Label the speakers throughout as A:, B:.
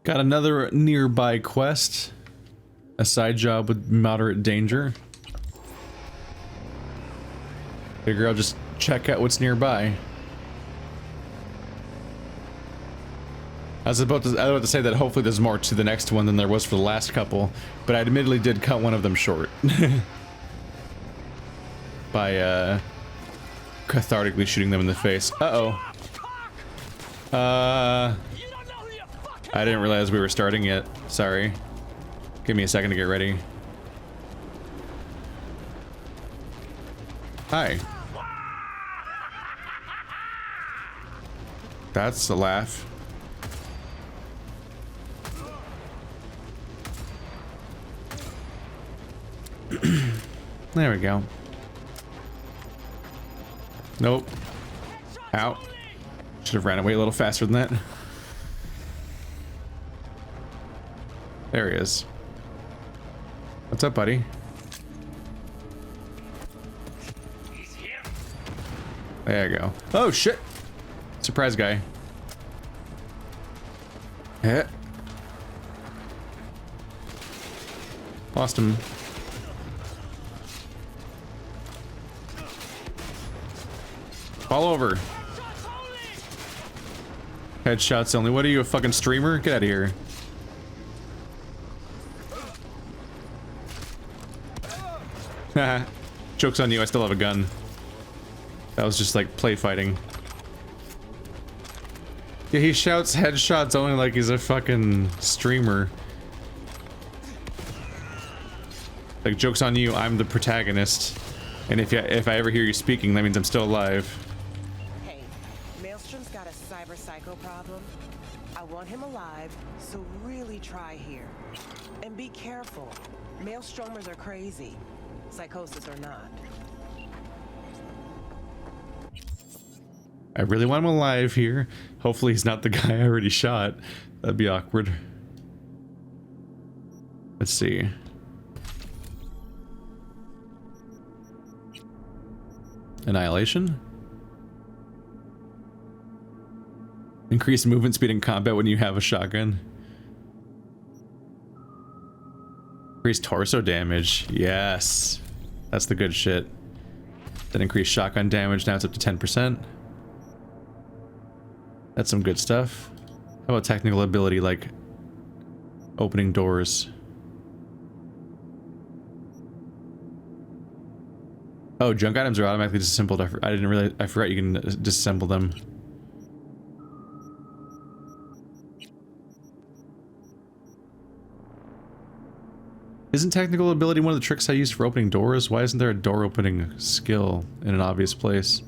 A: Got another nearby quest. A side job with moderate danger. Figure I'll just check out what's nearby. I was about to say that hopefully there's more to the next one than there was for the last couple, but I admittedly did cut one of them short. By, cathartically shooting them in the face. Uh-oh. I didn't realize we were starting yet. Sorry. Give me a second to get ready. Hi. That's a laugh. There we go. Nope. Ow. Should have ran away a little faster than that. There he is. What's up, buddy? There you go. Oh, shit! Surprise guy. Yeah. Lost him. Fall over. Headshots only. What are you, a fucking streamer? Get out of here. Haha. Joke's on you, I still have a gun. That was just like play fighting. Yeah, he shouts headshots only like he's a fucking streamer. Like, joke's on you, I'm the protagonist. And if I ever hear you speaking, that means I'm still alive.
B: Hey, Maelstrom's got a cyber psycho problem. I want him alive, so really try here. And be careful. Maelstromers are crazy. Psychosis or not.
A: I really want him alive here. Hopefully he's not the guy I already shot. That'd be awkward. Let's see. Annihilation? Increase movement speed in combat when you have a shotgun. Increase torso damage. Yes. That's the good shit. Then increase shotgun damage. Now it's up to 10%. That's some good stuff. How about technical ability like opening doors? Oh, junk items are automatically disassembled. I didn't really. I forgot you can disassemble them. Isn't technical ability one of the tricks I use for opening doors? Why isn't there a door opening skill in an obvious place?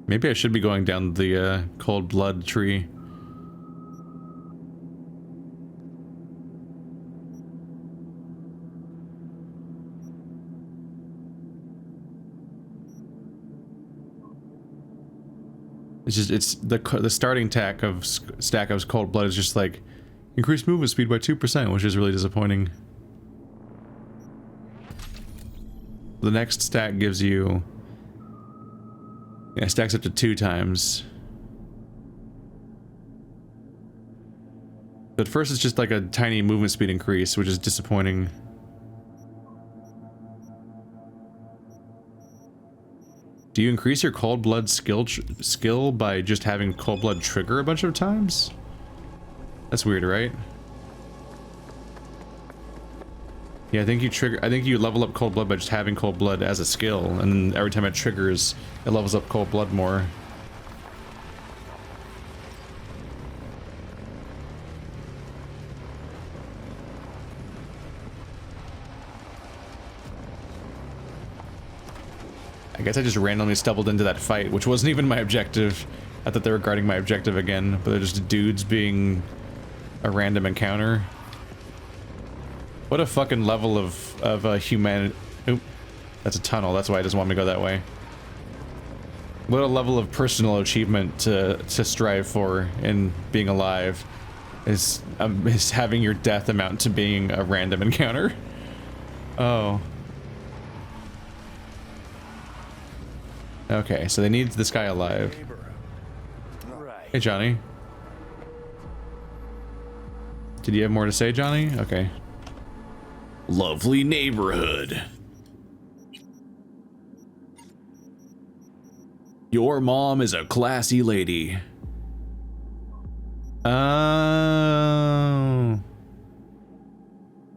A: Maybe I should be going down the cold blood tree. It's just, it's the starting stack of cold blood is just like increased movement speed by 2%, which is really disappointing. The next stack gives you, yeah, it stacks up to 2 times. But first it's just like a tiny movement speed increase, which is disappointing. Do you increase your cold blood skill by just having cold blood trigger a bunch of times? That's weird, right? Yeah, I think you level up cold blood by just having cold blood as a skill, and then every time it triggers, it levels up cold blood more. I guess I just randomly stumbled into that fight, which wasn't even my objective. I thought they were guarding my objective again, but they're just dudes being a random encounter. What a fucking level of humanity. Oop. That's a tunnel, that's why I just want me to go that way. What a level of personal achievement to strive for in being alive is having your death amount to being a random encounter. Oh. Okay, so they need this guy alive. Hey, Johnny. Did you have more to say, Johnny? Okay. Lovely neighborhood. Your mom is a classy lady. Oh.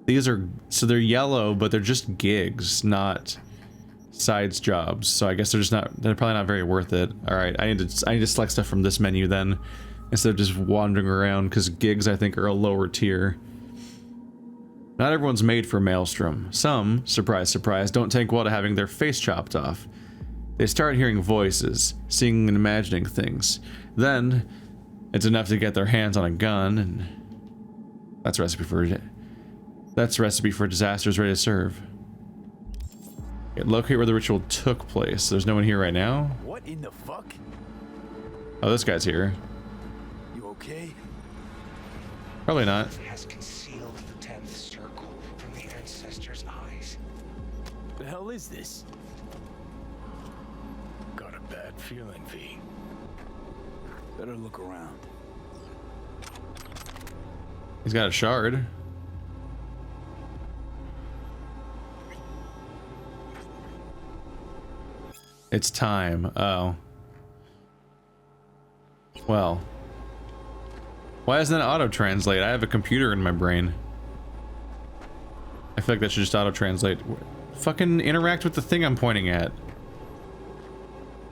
A: These are, so they're yellow, but they're just gigs, not sides jobs. So I guess they're probably not very worth it. All right, I need to select stuff from this menu then, instead of just wandering around, because gigs I think are a lower tier. Not everyone's made for Maelstrom. Some, surprise, surprise, don't take well to having their face chopped off. They start hearing voices, seeing and imagining things. Then, it's enough to get their hands on a gun, and that's a recipe for disasters ready to serve. Okay, locate where the ritual took place. There's no one here right now.
C: What in the fuck?
A: Oh, this guy's here.
C: You okay?
A: Probably not.
D: It has concealed the 10th circle from the ancestors' eyes.
C: The hell is this? Got a bad feeling, V. Better look around.
A: He's got a shard. It's time. Oh. Well. Why doesn't that auto-translate? I have a computer in my brain. I feel like that should just auto-translate. Fucking interact with the thing I'm pointing at.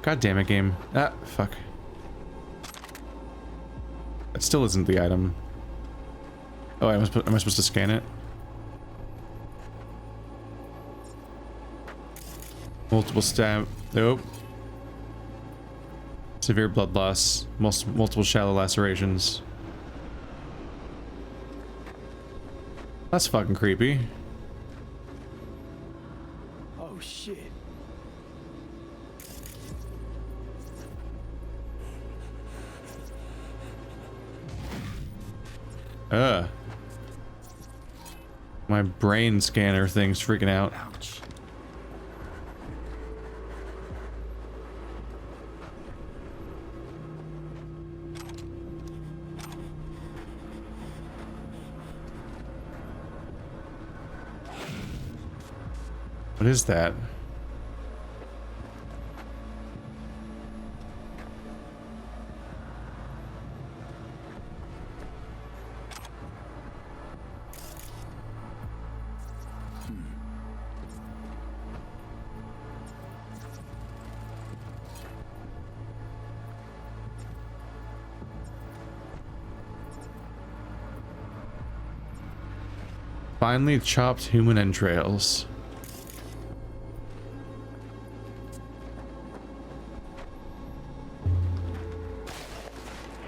A: God damn it, game. Ah, fuck. That still isn't the item. Oh, am I supposed to scan it? Multiple stab. Nope. Severe blood loss. Multiple shallow lacerations. That's fucking creepy.
C: Oh shit. My brain scanner thing's freaking out.
D: Ouch.
A: What is that? Finely chopped human entrails.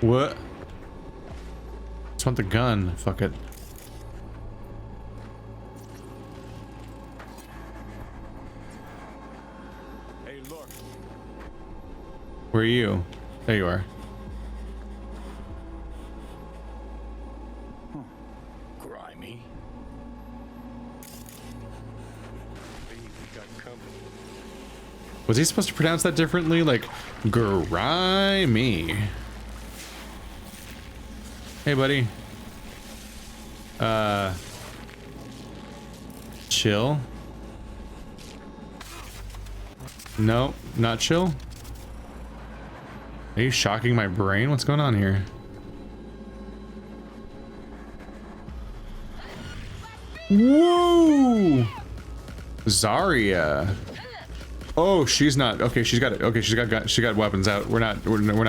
A: What? Just want the gun. Fuck it.
C: Hey, look.
A: Where are you? There you are.
C: Grimy.
D: We got company.
A: Was he supposed to pronounce that differently? Like, grimy. Hey, buddy. Chill. No, not chill. Are you shocking my brain? What's going on here? Woo! Zarya. Oh, she's not okay. She's got it. Okay, she got weapons out. We're not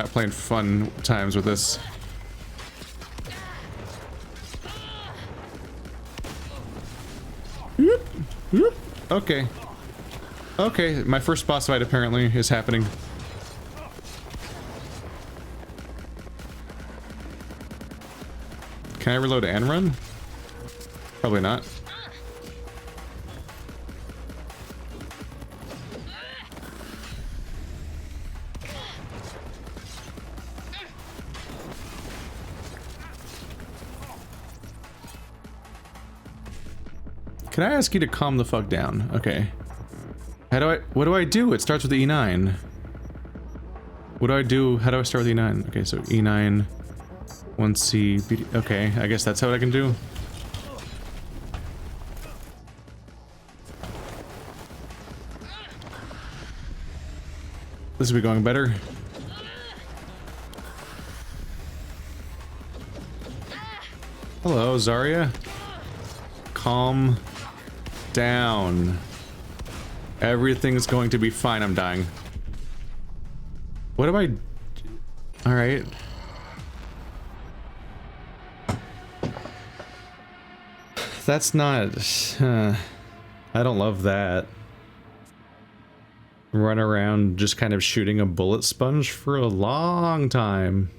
A: playing fun times with this. Okay. Okay, my first boss fight apparently is happening. Can I reload and run? Probably not. Can I ask you to calm the fuck down? Okay. What do I do? It starts with the E9. What do I do? How do I start with E9? Okay, so E9, 1C, BD. Okay, I guess that's how I can do. This will be going better. Hello, Zarya. Calm down. Everything's going to be fine. I'm dying. What do I... Alright. That's not... I don't love that. Run around just kind of shooting a bullet sponge for a long time.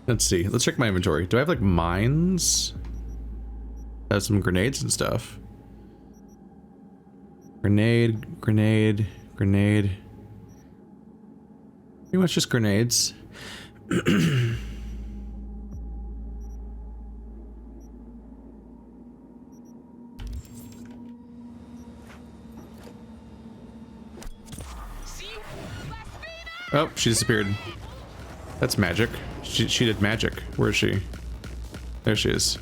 A: Let's see. Let's check my inventory. Do I have like mines? I have some grenades and stuff. Grenade, grenade, grenade. Pretty much just grenades. Oh, she disappeared. That's magic. She did magic. Where is she? There she is.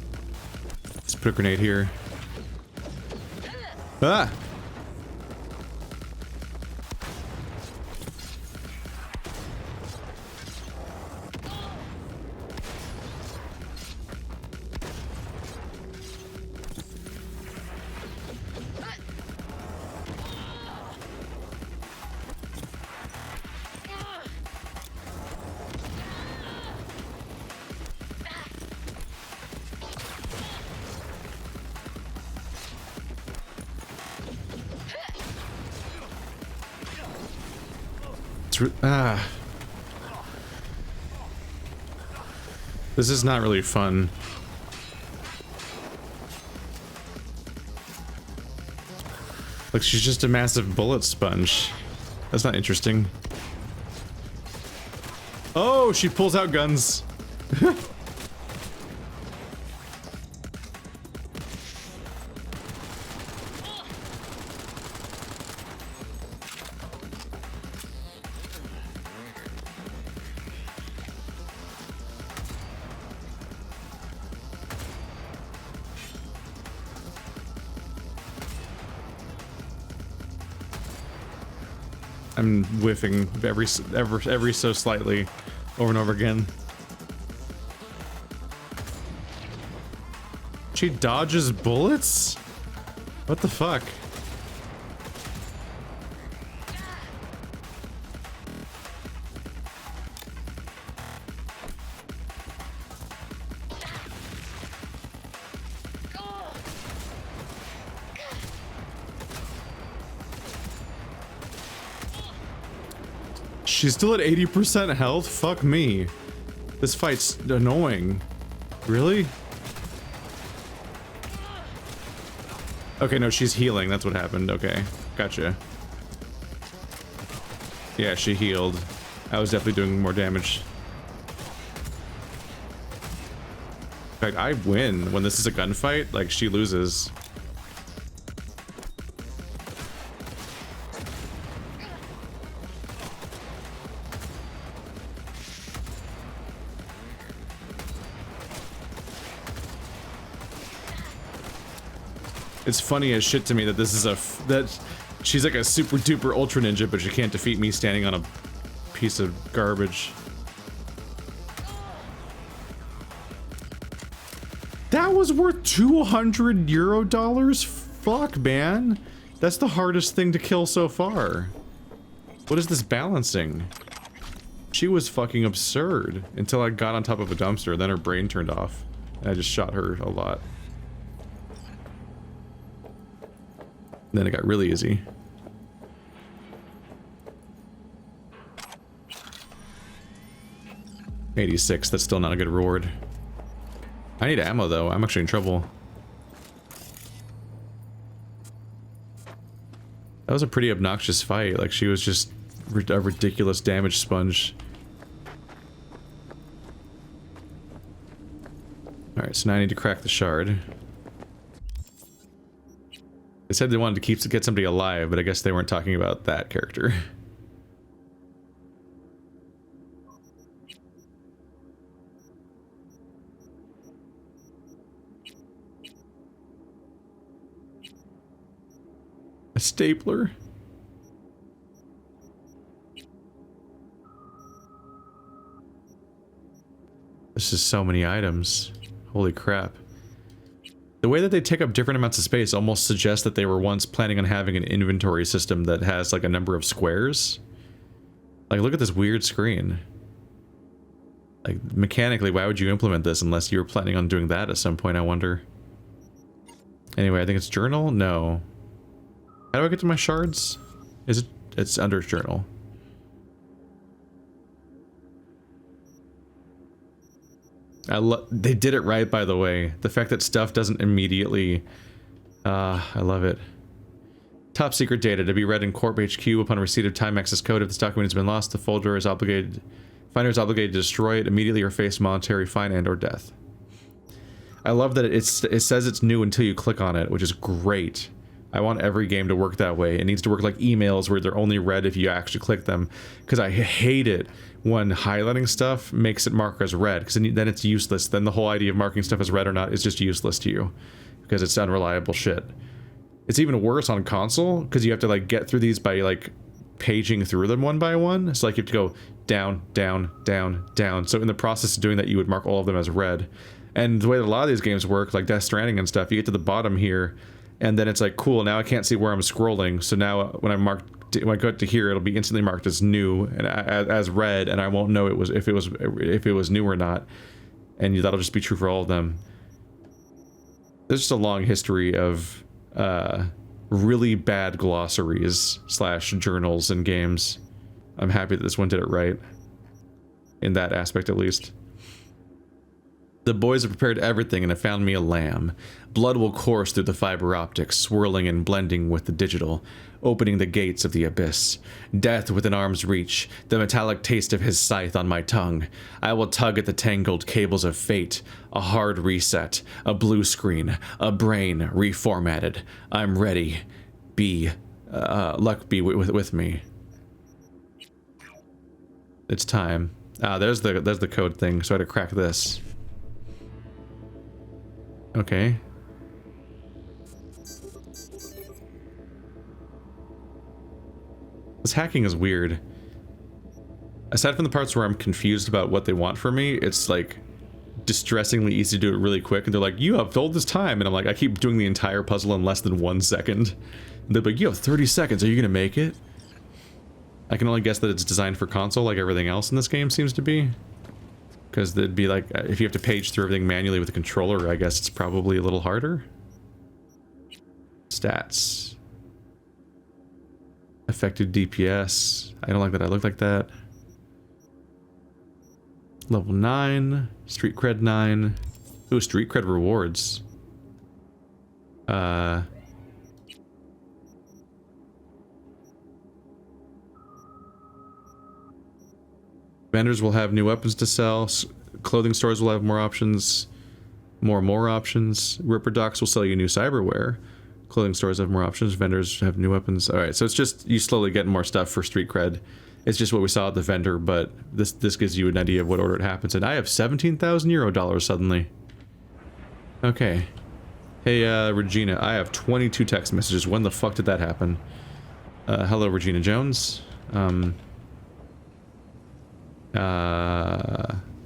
A: Let's put a grenade here. Ah! This is not really fun. Like, she's just a massive bullet sponge. That's not interesting. Oh, she pulls out guns. I'm whiffing every so slightly over and over again. She dodges bullets? What the fuck? She's still at 80% health? Fuck me. This fight's annoying. Really? Okay, no, she's healing. That's what happened. Okay, gotcha. Yeah, she healed. I was definitely doing more damage. In fact, I win when this is a gunfight. Like, she loses. It's funny as shit to me that this is that she's like a super duper ultra ninja, but she can't defeat me standing on a piece of garbage. That was worth 200 euro. Fuck, man. That's the hardest thing to kill so far. What is this balancing? She was fucking absurd until I got on top of a dumpster, then her brain turned off. And I just shot her a lot. Then it got really easy. $86, that's still not a good reward. I need ammo though, I'm actually in trouble. That was a pretty obnoxious fight, like she was just a ridiculous damage sponge. Alright, so now I need to crack the shard. They said they wanted to get somebody alive, but I guess they weren't talking about that character. A stapler? This is so many items. Holy crap. The way that they take up different amounts of space almost suggests that they were once planning on having an inventory system that has like a number of squares. Like, look at this weird screen. Like, mechanically, why would you implement this unless you were planning on doing that at some point, I wonder. Anyway, I think it's journal? No. How do I get to my shards? Is it? It's under journal. They did it right, by the way. The fact that stuff doesn't immediately... I love it. Top secret data to be read in Corp HQ upon receipt of time access code. If this document has been lost, the finder is obligated to destroy it immediately or face monetary fine and or death. I love that it says it's new until you click on it, which is great. I want every game to work that way. It needs to work like emails where they're only read if you actually click them. Because I hate it when highlighting stuff makes it mark as red. Because then it's useless. Then the whole idea of marking stuff as red or not is just useless to you. Because it's unreliable shit. It's even worse on console. Because you have to like get through these by like paging through them one by one. So like you have to go down, down, down, down. So in the process of doing that, you would mark all of them as red. And the way that a lot of these games work, like Death Stranding and stuff, you get to the bottom here. And then it's like, cool, now I can't see where I'm scrolling. So now when I go to here, it'll be instantly marked as new and as red, and I won't know if it was new or not. And that'll just be true for all of them. There's just a long history of really bad glossaries / journals in games. I'm happy that this one did it right. In that aspect, at least. The boys have prepared everything and have found me a lamb. Blood will course through the fiber optics, swirling and blending with the digital, opening the gates of the abyss. Death within arm's reach, the metallic taste of his scythe on my tongue. I will tug at the tangled cables of fate. A hard reset, a blue screen, a brain reformatted. I'm ready. Luck be with me. It's time. There's the code thing, so I had to crack this. Okay. This hacking is weird. Aside from the parts where I'm confused about what they want from me, it's like distressingly easy to do it really quick. And they're like, you have all this time. And I'm like, I keep doing the entire puzzle in less than 1 second. And they're like, you have 30 seconds. Are you gonna make it? I can only guess that it's designed for console like everything else in this game seems to be. Because it'd be like, if you have to page through everything manually with a controller, I guess it's probably a little harder. Stats. Effective DPS. I don't like that I look like that. Level 9. Street cred 9. Ooh, street cred rewards. Vendors will have new weapons to sell. Clothing stores will have more options. More options. Ripper Docks will sell you new cyberware. Clothing stores have more options. Vendors have new weapons. Alright, so it's just you slowly get more stuff for street cred. It's just what we saw at the vendor, but this gives you an idea of what order it happens. And I have 17,000 euro dollars suddenly. Okay. Hey, Regina, I have 22 text messages. When the fuck did that happen? Hello, Regina Jones.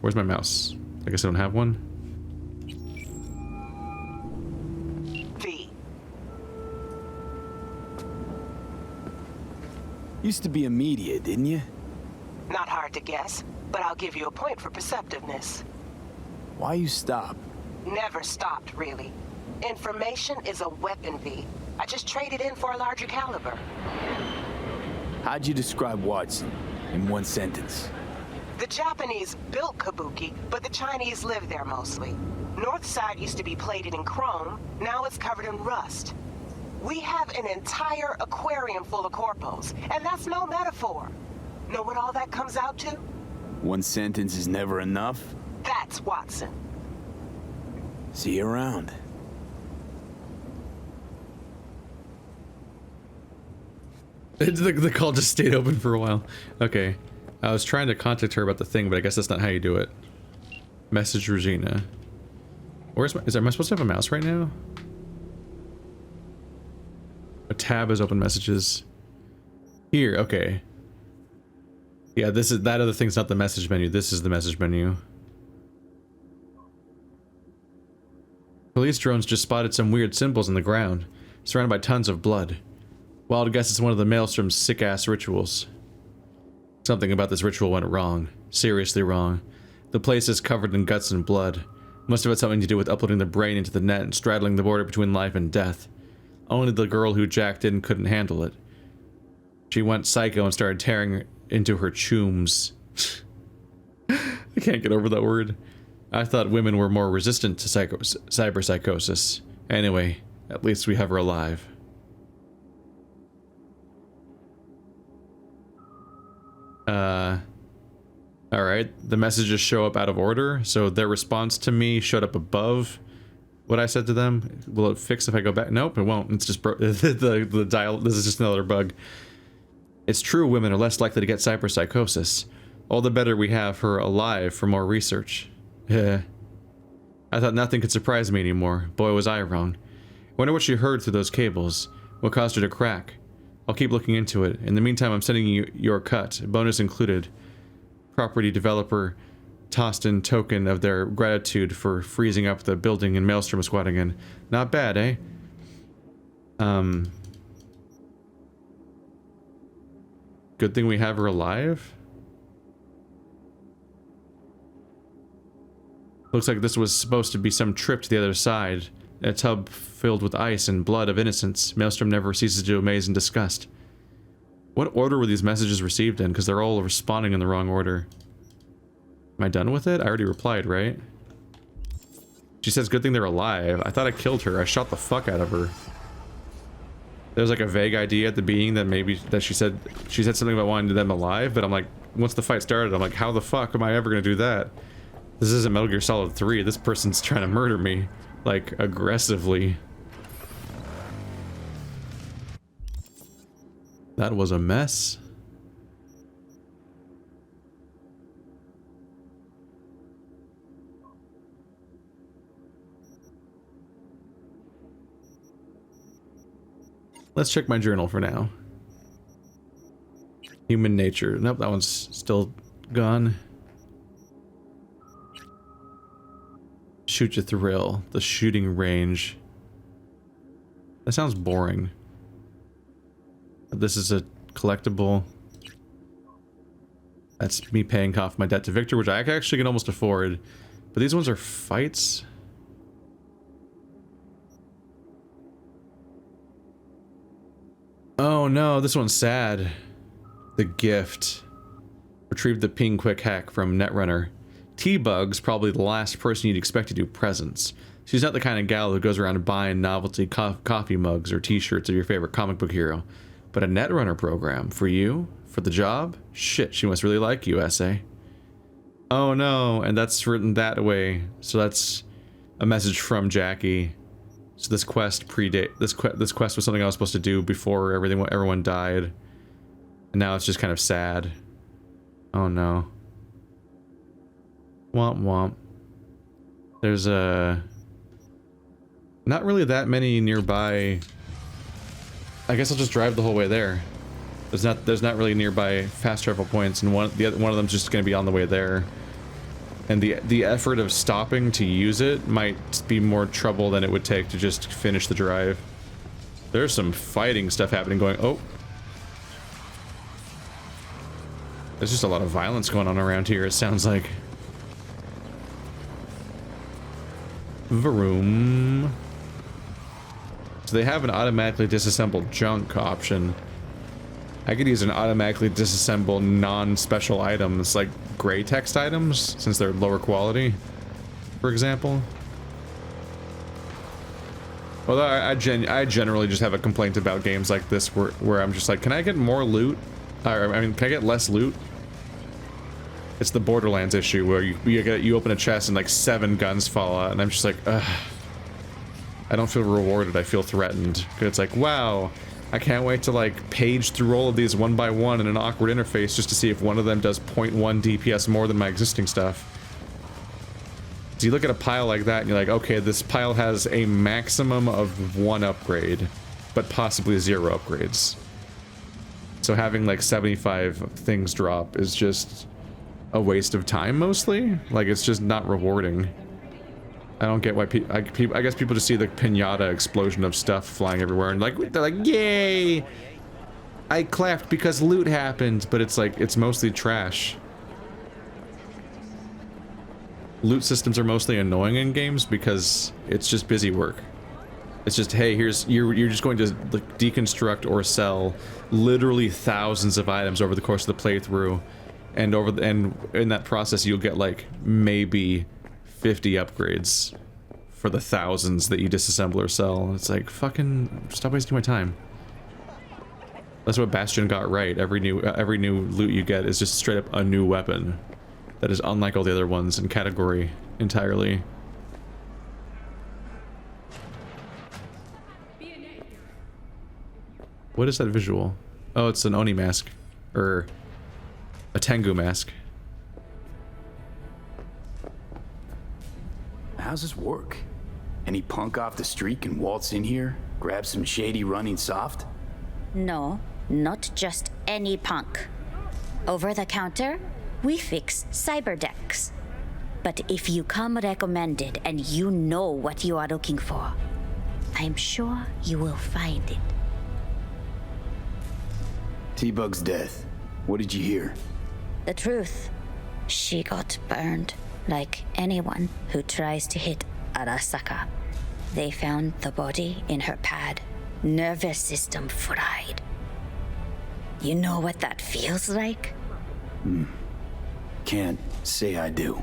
A: Where's my mouse? I guess I don't have one.
B: V.
C: Used to be a media, didn't you?
B: Not hard to guess, but I'll give you a point for perceptiveness.
C: Why you stop?
B: Never stopped, really. Information is a weapon, V. I just traded in for a larger caliber.
C: How'd you describe Watson in one sentence?
B: The Japanese built Kabuki, but the Chinese live there mostly. North side used to be plated in chrome, now it's covered in rust. We have an entire aquarium full of corpos, and that's no metaphor. Know what all that comes out to?
C: One sentence is never enough?
B: That's Watson.
C: See you around.
A: The call just stayed open for a while. Okay. I was trying to contact her about the thing, but I guess that's not how you do it. Message Regina. Where's my... am I supposed to have a mouse right now? A tab is open messages. Here, okay. Yeah, this is... that other thing's not the message menu. This is the message menu. Police drones just spotted some weird symbols in the ground, surrounded by tons of blood. Wild guess it's one of the Maelstrom's sick-ass rituals. Something about this ritual went wrong. Seriously wrong. The place is covered in guts and blood. Must have had something to do with uploading the brain into the net and straddling the border between life and death. Only the girl who jacked in couldn't handle it. She went psycho and started tearing into her chooms. I can't get over that word. I thought women were more resistant to cyberpsychosis. Anyway, at least we have her alive. Alright, the messages show up out of order, so their response to me showed up above what I said to them. Will it fix if I go back? Nope, it won't. It's just the dial. This is just another bug. It's true women are less likely to get cyberpsychosis. All the better we have her alive for more research. Yeah. I thought nothing could surprise me anymore. Boy, was I wrong. Wonder what she heard through those cables. What caused her to crack? I'll keep looking into it. In the meantime, I'm sending you your cut, bonus included. Property developer tossed in token of their gratitude for freezing up the building in Maelstrom squatting in. Not bad, eh? Good thing we have her alive? Looks like this was supposed to be some trip to the other side. A tub filled with ice and blood of innocence. Maelstrom never ceases to amaze and disgust. What order were these messages received in? Because they're all responding in the wrong order. Am I done with it? I already replied, right? She says, good thing they're alive. I thought I killed her. I shot the fuck out of her. There's like a vague idea at the beginning that maybe that she said something about wanting them alive, but I'm like, once the fight started, I'm like, how the fuck am I ever gonna do that? This isn't Metal Gear Solid 3. This person's trying to murder me, like, aggressively. That was a mess. Let's check my journal for now. Human nature. Nope, that one's still gone. Shoot your thrill. The shooting range. That sounds boring. This is a collectible. That's me paying off my debt to Victor, which I actually can almost afford. But these ones are fights. Oh no, this one's sad. The gift. Retrieve the ping quick hack from Netrunner. T-Bug's probably the last person you'd expect to do presents. She's not the kind of gal who goes around buying novelty coffee mugs or t-shirts of your favorite comic book hero. But a Netrunner program for you? For the job? Shit, she must really like you, essay. Oh no, and that's written that way. So that's a message from Jackie. So this quest this quest was something I was supposed to do before everyone died. And now it's just kind of sad. Oh no. Womp womp. There's not really that many nearby. I guess I'll just drive the whole way there. There's not really nearby fast travel points, and one of them's just going to be on the way there. And the effort of stopping to use it might be more trouble than it would take to just finish the drive. There's some fighting stuff happening going. Oh. There's just a lot of violence going on around here, it sounds like. Vroom. So they have an automatically disassembled junk option. I could use an automatically disassemble non-special items, like gray text items, since they're lower quality, for example. Although I generally just have a complaint about games like this where I'm just like, can I get more loot? I mean, can I get less loot? It's the Borderlands issue where you open a chest and like 7 guns fall out, and I'm just like, ugh. I don't feel rewarded, I feel threatened. It's like, wow, I can't wait to like page through all of these one by one in an awkward interface just to see if one of them does 0.1 DPS more than my existing stuff. So you look at a pile like that and you're like, okay, this pile has a maximum of 1 upgrade, but possibly 0 upgrades. So having like 75 things drop is just a waste of time mostly. Like, it's just not rewarding. I don't get why I guess people just see the pinata explosion of stuff flying everywhere and like, they're like, yay! I clapped because loot happened, but it's like, it's mostly trash. Loot systems are mostly annoying in games because it's just busy work. It's just, hey, here's you're just going to like deconstruct or sell literally thousands of items over the course of the playthrough, and in that process you'll get like maybe 50 upgrades for the thousands that you disassemble or sell. It's like, fucking stop wasting my time. That's what Bastion got right. Every new loot you get is just straight up a new weapon that is unlike all the other ones in category entirely. What is that visual? Oh, it's an Oni mask. Or a Tengu mask.
C: How's this work? Any punk off the street can waltz in here, grab some shady running soft?
E: No, not just any punk. Over the counter, we fix cyber decks. But if you come recommended and you know what you are looking for, I'm sure you will find it.
C: T-Bug's death. What did you hear?
E: The truth. She got burned, like anyone who tries to hit Arasaka. They found the body in her pad. Nervous system fried. You know what that feels like?
C: Can't say I do.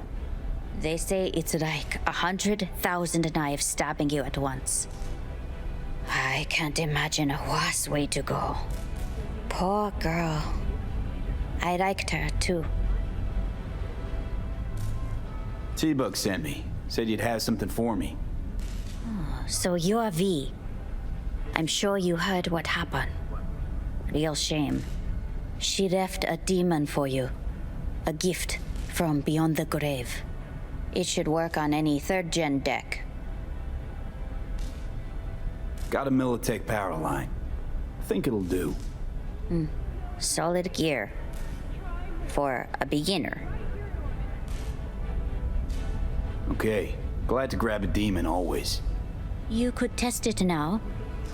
E: They say it's like 100,000 knives stabbing you at once. I can't imagine a worse way to go. Poor girl. I liked her too.
C: T-Bug sent me. Said you'd have something for me.
E: So you're V. I'm sure you heard what happened. Real shame. She left a demon for you. A gift from beyond the grave. It should work on any 3rd-gen deck.
C: Got a Militech power line. Think it'll do.
E: Solid gear. For a beginner.
C: Okay. Glad to grab a demon always.
E: You could test it now.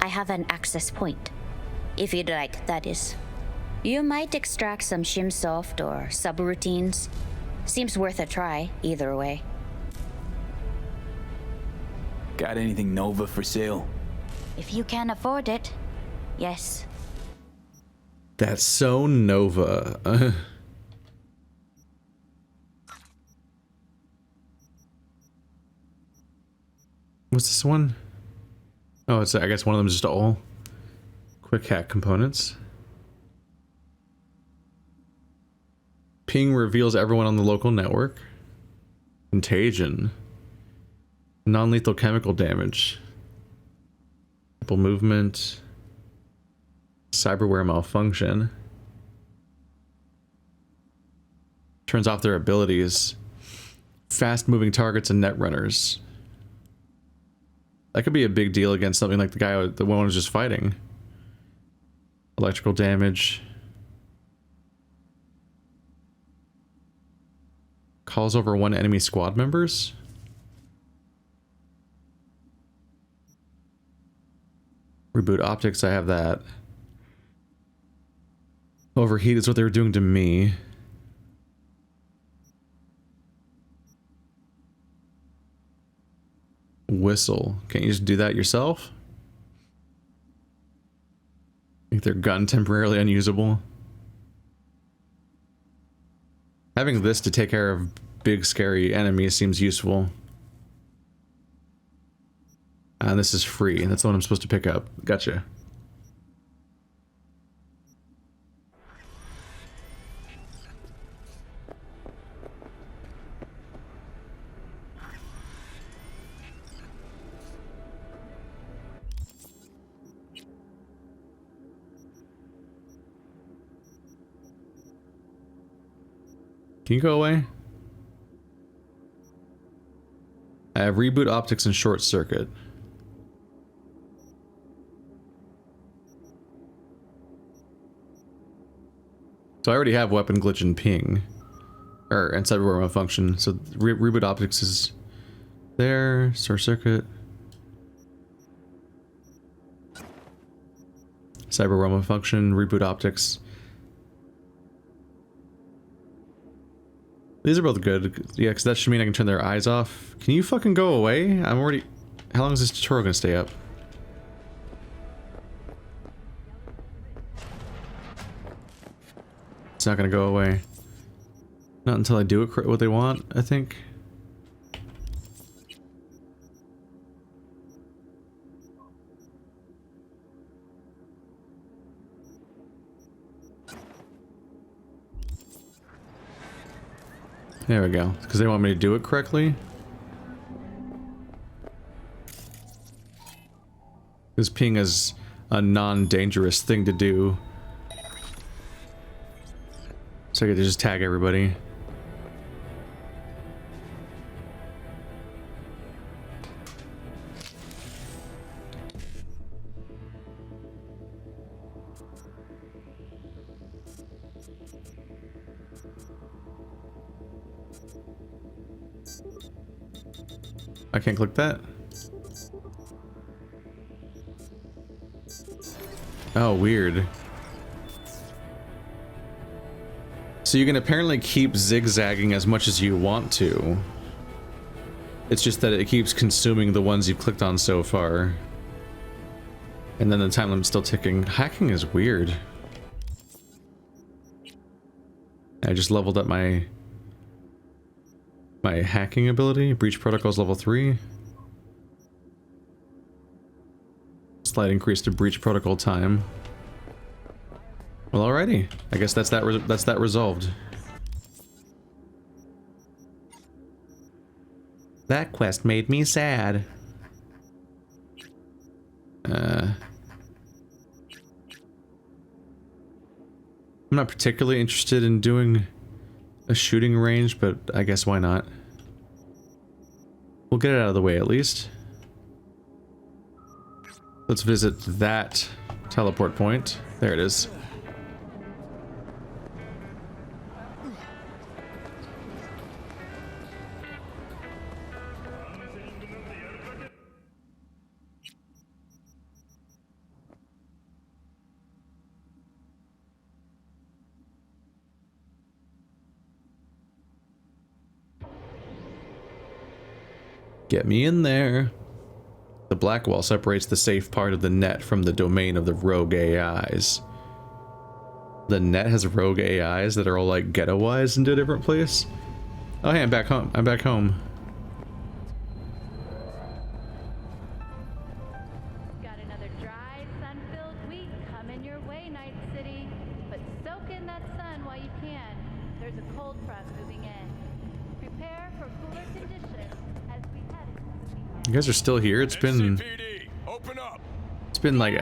E: I have an access point. If you'd like, that is. You might extract some shimsoft or subroutines. Seems worth a try, either way.
C: Got anything Nova for sale?
E: If you can afford it, yes.
A: That's so Nova. What's this one? Oh, it's, I guess one of them is just all quick hack components. Ping reveals everyone on the local network. Contagion. Non-lethal chemical damage. Simple movement. Cyberware malfunction. Turns off their abilities. Fast-moving targets and net runners. That could be a big deal against something like the one was just fighting. Electrical damage. Calls over 1 enemy squad members. Reboot optics, I have that. Overheat is what they were doing to me. whistle. Can't you just do that yourself? Make their gun temporarily unusable. Having this to take care of big scary enemies seems useful. And this is free. That's the one I'm supposed to pick up. Gotcha. Can you go away? I have reboot optics and short circuit. So I already have weapon glitch and ping. And cyberware function. So reboot optics is there. Short circuit. Cyberware function, reboot optics. These are both good. Yeah, because that should mean I can turn their eyes off. Can you fucking go away? I'm already... How long is this tutorial gonna stay up? It's not gonna go away. Not until I do it what they want, I think. There we go. Because they want me to do it correctly. Because ping is a non-dangerous thing to do. So I get to just tag everybody. I can't click that. Oh, weird. So you can apparently keep zigzagging as much as you want to. It's just that it keeps consuming the ones you've clicked on so far. And then the time limit's still ticking. Hacking is weird. I just leveled up my hacking ability. Breach protocols level 3. Slight increase to breach protocol time. Well, alrighty. I guess that's that resolved. That quest made me sad. I'm not particularly interested in doing a shooting range, but I guess why not? We'll get it out of the way at least. Let's visit that teleport point. There it is. Get me in there. The black wall separates the safe part of the net from the domain of the rogue AIs. The net has rogue AIs that are all like ghetto-wise into a different place. Oh hey, I'm back home. I'm back home.
F: Got another dry, sun-filled week coming your way, Night City. But soak in that sun while you can. There's a cold front moving in. Prepare for cooler conditions as we head into the weekend.
A: You guys are still here? It's been...
G: Open up.
A: It's been like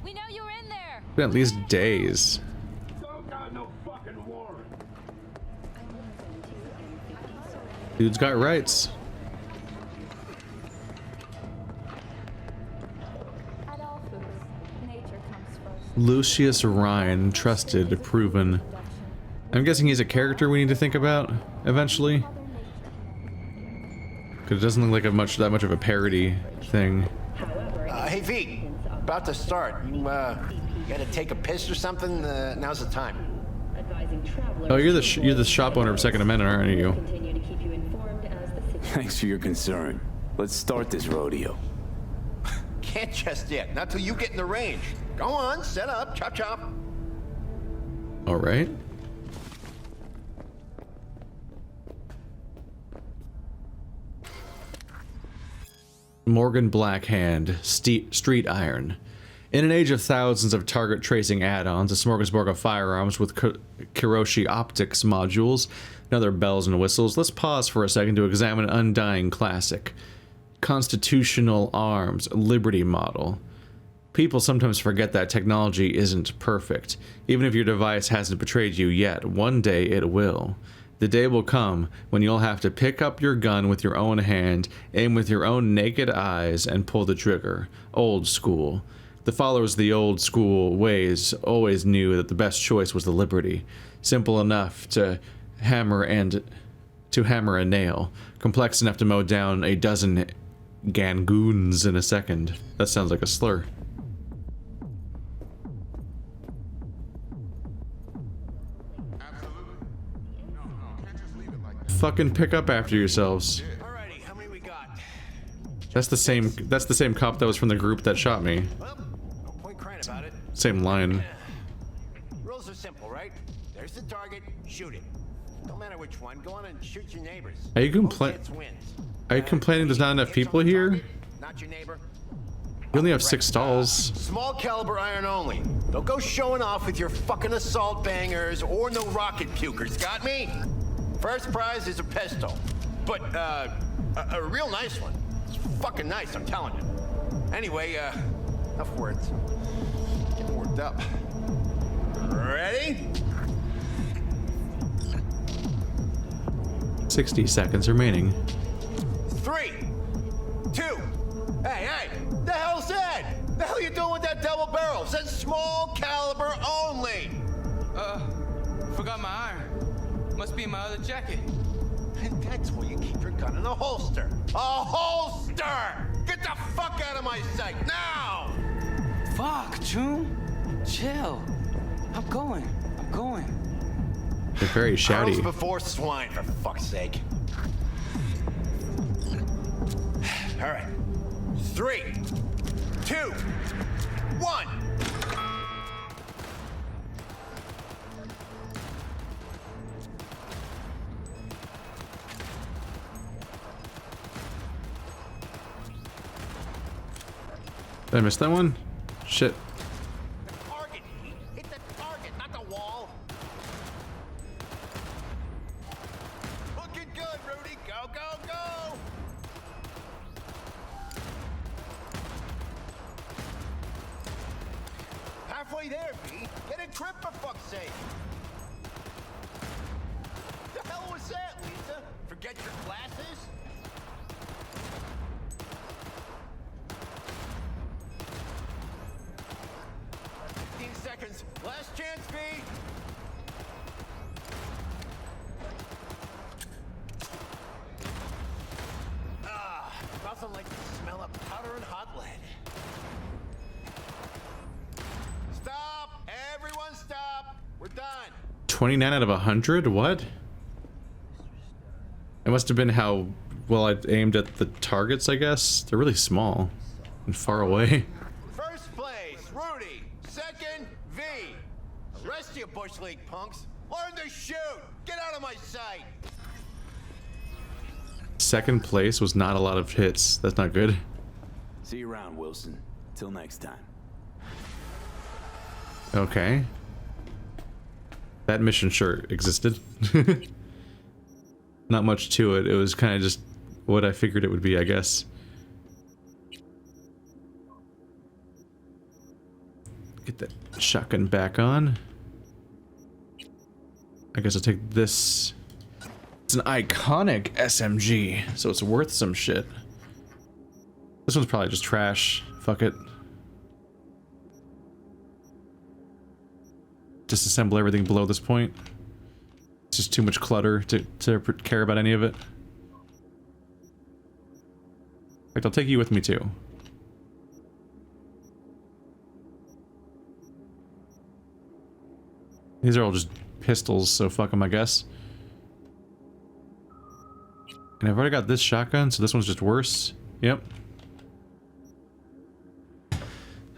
F: We know you're in there.
A: been at least days.
G: Don't got no fucking warrant.
A: Dude's got rights.
F: At all foods, nature comes first.
A: Lucius Rhine, trusted, proven. I'm guessing he's a character we need to think about eventually. Because it doesn't look like that much of a parody thing.
H: Hey V, about to start. You gotta take a piss or something? Now's the time.
A: Oh, you're the shop owner of Second Amendment, aren't you?
C: Thanks for your concern. Let's start this rodeo.
H: Can't just yet. Not till you get in the range. Go on, set up, chop chop.
A: All right. Morgan Blackhand, Street Iron. In an age of thousands of target tracing add-ons, a smorgasbord of firearms with Kiroshi optics modules, and other bells and whistles, let's pause for a second to examine an undying classic. Constitutional Arms Liberty Model. People sometimes forget that technology isn't perfect. Even if your device hasn't betrayed you yet, one day it will. The day will come when you'll have to pick up your gun with your own hand, aim with your own naked eyes, and pull the trigger. Old school. The followers of the old school ways always knew that the best choice was the Liberty. Simple enough to hammer a nail. Complex enough to mow down a dozen gangoons in a second. That sounds like a slur. Fucking pick up after yourselves.
H: Alrighty, how many we got?
A: That's the same cop that was from the group that shot me.
H: Well, no point crying about it.
A: Same line.
H: Rules are simple, right? There's the target, shoot it. No matter which one, go on and shoot your neighbors.
A: Are you complaining there's not enough people here?
H: Not your neighbor.
A: You only have 6 stalls.
H: Small caliber iron only. Don't go showing off with your fucking assault bangers or no rocket pukers, got me? First prize is a pistol, but a real nice one. It's fucking nice, I'm telling you. Anyway, enough words. Getting worked up. Ready?
A: 60 seconds remaining.
H: 3, 2. Hey, the hell's that? The hell you doing with that double barrel? It says small caliber only.
I: Forgot my iron. Must be in my other jacket.
H: And that's where you keep your gun in a holster. A holster! Get the fuck out of my sight now!
I: Fuck, June. Chill. I'm going.
A: They're very shouty.
H: Pearls before swine, for fuck's sake. All right. 3, 2, 1.
A: Did I miss that one? Shit.
H: Target. Hit the target, not the wall. Looking good, Rudy. Go, go, go. Halfway there, B. Get a grip for fuck's sake. The hell was that, Lisa? Forget your glasses? 15 seconds. Last chance, B. Nothing like the smell of powder and hot lead. Stop! Everyone stop! We're done.
A: 29 out of 100? What? It must have been how well I aimed at the targets, I guess. They're really small and far away.
H: First place, Rudy. Second, V. The rest of you Bush League punks, learn to shoot. Get out of my sight.
A: Second place was not a lot of hits. That's not good.
C: See you around, Wilson. Till next time.
A: Okay. That mission sure existed. Not much to it. It was kind of just what I figured it would be, I guess. Get that shotgun back on. I guess I'll take this. It's an iconic SMG, so it's worth some shit. This one's probably just trash. Fuck it. Disassemble everything below this point. It's just too much clutter to care about any of it. In fact, I'll take you with me too. These are all just pistols, so fuck them, I guess. And I've already got this shotgun, so this one's just worse. Yep.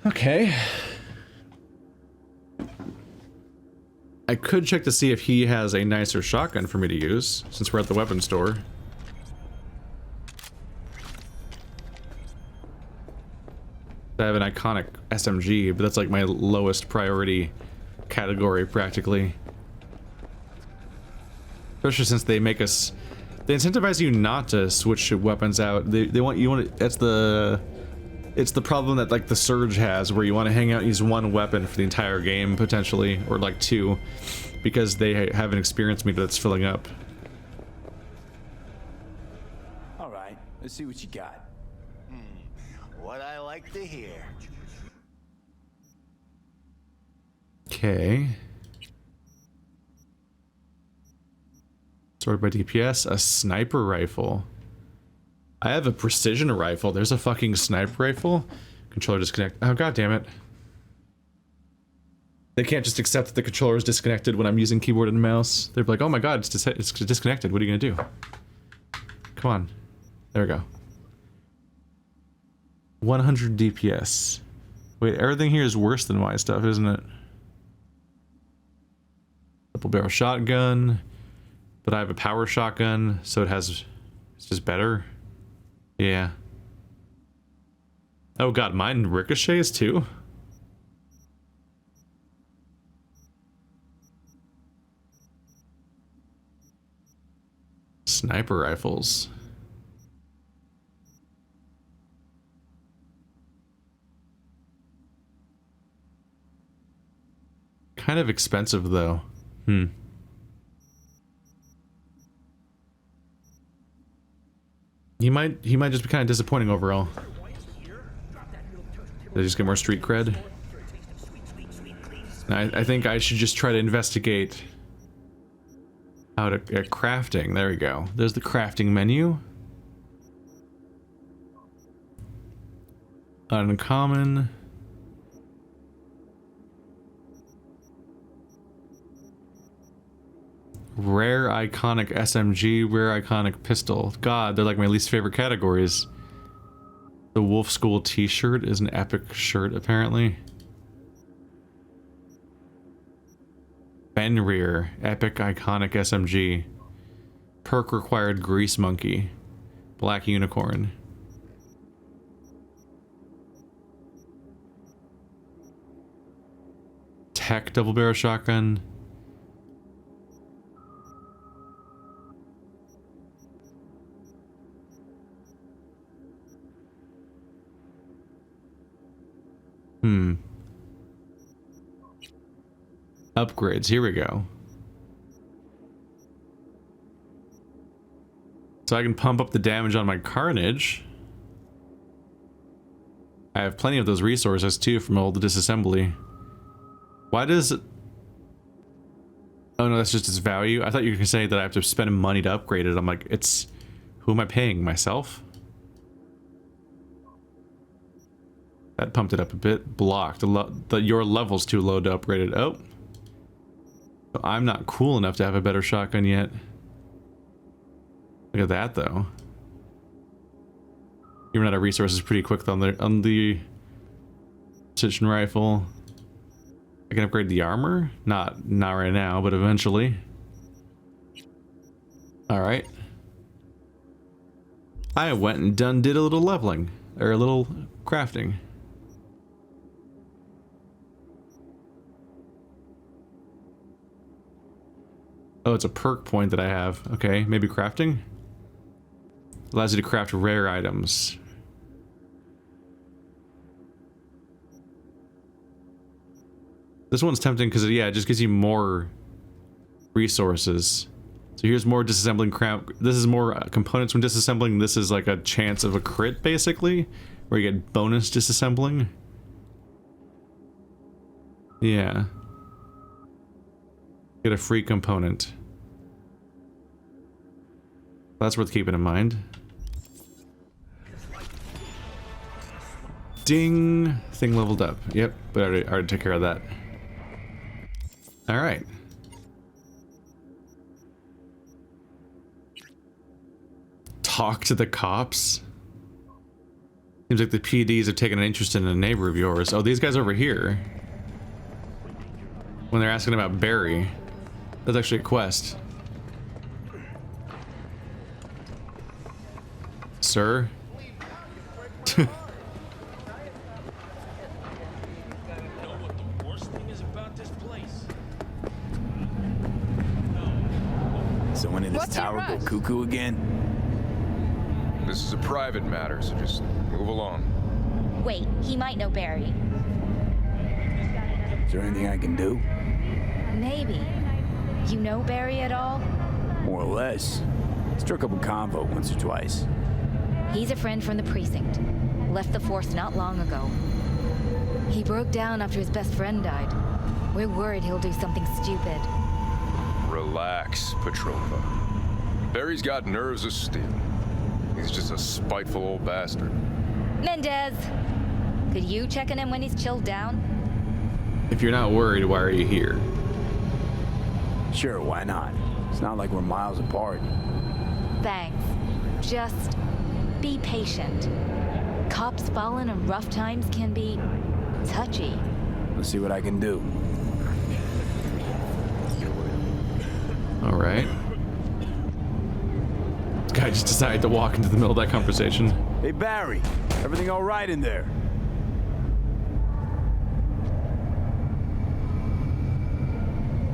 A: Okay. I could check to see if he has a nicer shotgun for me to use, since we're at the weapon store. I have an iconic SMG, but that's like my lowest priority category, practically. Especially since they make us... They incentivize you not to switch weapons out. They want you that's the... It's the problem that like the Surge has, where you want to hang out and use one weapon for the entire game, potentially, or like two, because they have an experience meter that's filling up.
C: Alright, let's see what you got.
H: What I like to hear.
A: Okay. Sorted by DPS, a sniper rifle. I have a precision rifle. There's a fucking sniper rifle. Controller disconnect. Oh, god damn it. They can't just accept that the controller is disconnected when I'm using keyboard and mouse. They're like, oh my god, it's disconnected. What are you gonna do? Come on. There we go. 100 DPS. Wait, everything here is worse than my stuff, isn't it? Double barrel shotgun. But I have a power shotgun, so it's just better. Yeah. Oh god, mine ricochets too? Sniper rifles. Kind of expensive though. He might just be kind of disappointing overall. They just get more street cred. I think I should just try to investigate how to get crafting. There we go. There's the crafting menu. Uncommon. Rare iconic SMG, rare iconic pistol. God, they're like my least favorite categories. The Wolf School t-shirt is an epic shirt, apparently. Fenrir, epic iconic SMG. Perk required grease monkey. Black unicorn. Tech double barrel shotgun. Upgrades, here we go. So I can pump up the damage on my Carnage. I have plenty of those resources too from all the disassembly. Why does it... Oh no, that's just its value. I thought you were gonna say that I have to spend money to upgrade it. I'm like, it's... Who am I paying? Myself? That pumped it up a bit. Blocked. Your level's too low to upgrade it. Oh. I'm not cool enough to have a better shotgun yet. Look at that though. You run out of resources pretty quick on the precision rifle. I can upgrade the armor? Not right now, but eventually. Alright. I went and did a little leveling. Or a little crafting. Oh, it's a perk point that I have. Okay, maybe crafting? Allows you to craft rare items. This one's tempting because, yeah, it just gives you more resources. So here's more disassembling crap. This is more components from disassembling. This is like a chance of a crit, basically, where you get bonus disassembling. Yeah. Get a free component. That's worth keeping in mind. Ding! Thing leveled up. Yep, but I already took care of that. Alright. Talk to the cops? Seems like the PDs have taken an interest in a neighbor of yours. Oh, these guys over here. When they're asking about Barry. That's actually a quest. Sir?
C: So when did this tower go cuckoo again?
G: This is a private matter, so just move along.
E: Wait, he might know Barry.
C: Is there anything I can do?
E: Maybe. You know Barry at all?
C: More or less. Struck up a convo once or twice.
E: He's a friend from the precinct. Left the force not long ago. He broke down after his best friend died. We're worried he'll do something stupid.
G: Relax, Petrova. Barry's got nerves of steel. He's just a spiteful old bastard.
E: Mendez! Could you check on him when he's chilled down?
A: If you're not worried, why are you here?
C: Sure, why not? It's not like we're miles apart.
E: Thanks. Just be patient. Cops falling in rough times can be touchy.
C: Let's see what I can do.
A: All right. This guy just decided to walk into the middle of that conversation.
C: Hey, Barry. Everything all right in there?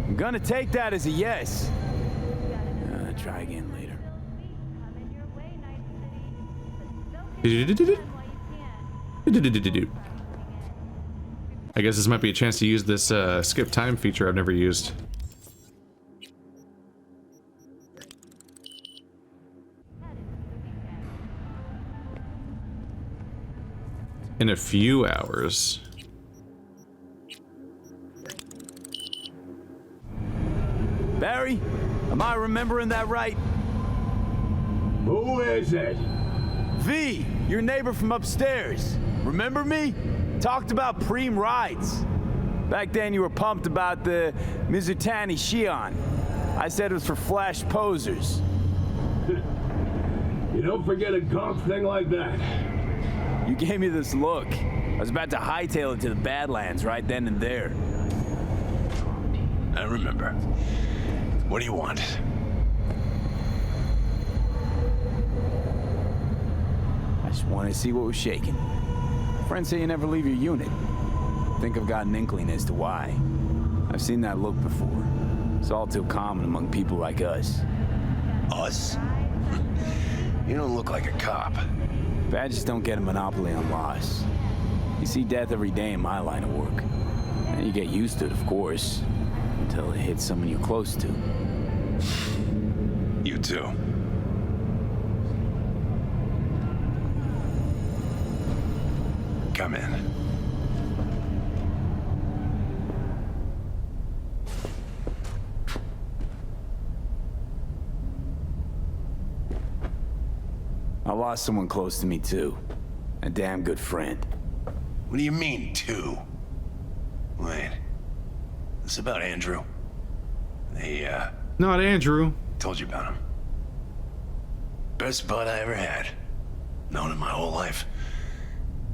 C: I'm gonna take that as a yes. Try again later.
A: I guess this might be a chance to use this skip time feature I've never used. In a few hours.
C: Barry, am I remembering that right?
G: Who is it?
C: V, your neighbor from upstairs. Remember me? Talked about preem rides. Back then you were pumped about the Mizutani Shion. I said it was for flash posers.
G: You don't forget a gaunt thing like that.
C: You gave me this look. I was about to hightail it to the Badlands right then and there.
H: I remember. What do you want?
C: I just wanted to see what was shaking. Friends say you never leave your unit. Think I've got an inkling as to why. I've seen that look before. It's all too common among people like us.
H: Us? You don't look like a cop.
C: Badges don't get a monopoly on loss. You see death every day in my line of work. And you get used to it, of course, until it hits someone you're close to.
H: You too. Come in.
C: I lost someone close to me too. A damn good friend.
H: What do you mean, two? Wait. This about Andrew?
A: Not Andrew.
H: Told you about him. Best bud I ever had. Known him my whole life.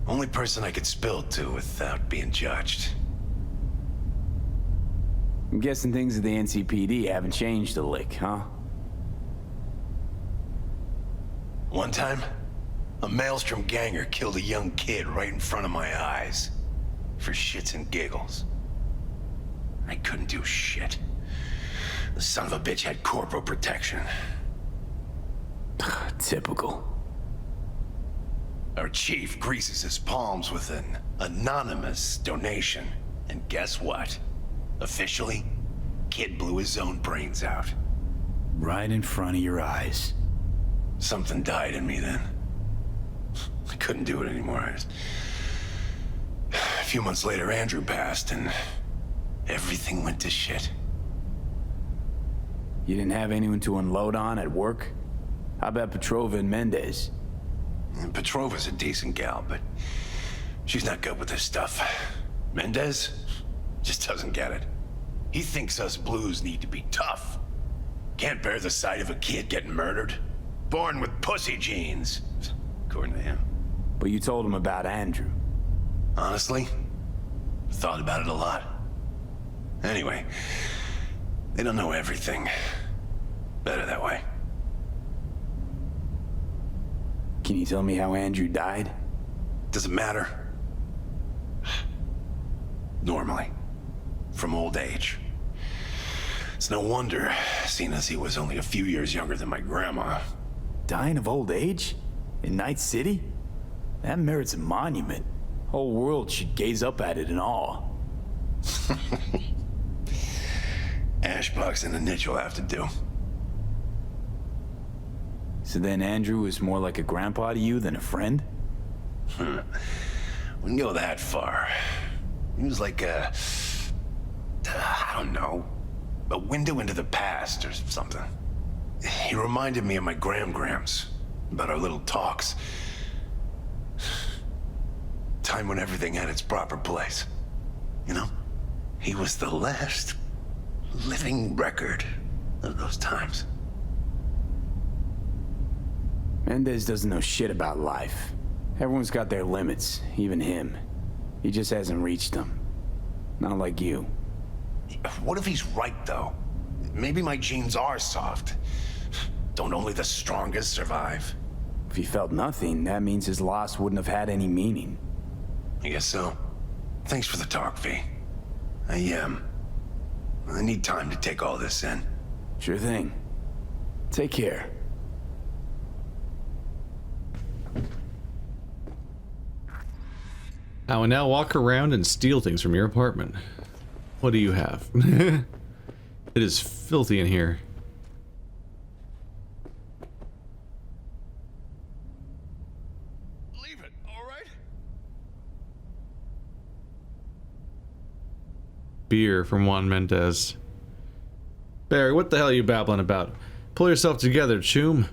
H: Only person I could spill to without being judged.
C: I'm guessing things at the NCPD haven't changed a lick, huh?
H: One time, a Maelstrom ganger killed a young kid right in front of my eyes. For shits and giggles. I couldn't do shit. The son of a bitch had Corpo protection.
C: Typical.
H: Our chief greases his palms with an anonymous donation. And guess what? Officially, kid blew his own brains out.
C: Right in front of your eyes.
H: Something died in me then. I couldn't do it anymore. A few months later, Andrew passed, and everything went to shit.
C: You didn't have anyone to unload on at work? How about Petrova and Mendez?
H: And Petrova's a decent gal, but she's not good with this stuff. Mendez just doesn't get it. He thinks us blues need to be tough. Can't bear the sight of a kid getting murdered. Born with pussy genes, according to him.
C: but you told him about Andrew.
J: Honestly, thought about it a lot. Anyway, they don't know everything. Better that way.
C: Can you tell me how Andrew died?
J: Does it matter? Normally. From old age. It's no wonder, seeing as he was only a few years younger than my grandma.
C: Dying of old age? In Night City? That merits a monument. Whole world should gaze up at it in awe.
J: Ashbox in a niche will have to do.
C: So then Andrew was more like a grandpa to you than a friend?
J: Wouldn't go that far. He was like I don't know, a window into the past or something. He reminded me of my grams, about our little talks. Time when everything had its proper place. You know? He was the last living record of those times.
C: Mendez doesn't know shit about life. Everyone's got their limits, even him. He just hasn't reached them. Not like you.
J: What if he's right, though? Maybe my genes are soft. Don't only the strongest survive?
C: If he felt nothing, that means his loss wouldn't have had any meaning.
J: I guess so. Thanks for the talk, V. I need time to take all this in.
C: Sure thing. Take care.
A: I will now walk around and steal things from your apartment. What do you have? It is filthy in here.
J: Leave it, all right?
A: Beer from Juan Mendez. Barry, what the hell are you babbling about? Pull yourself together, Choom.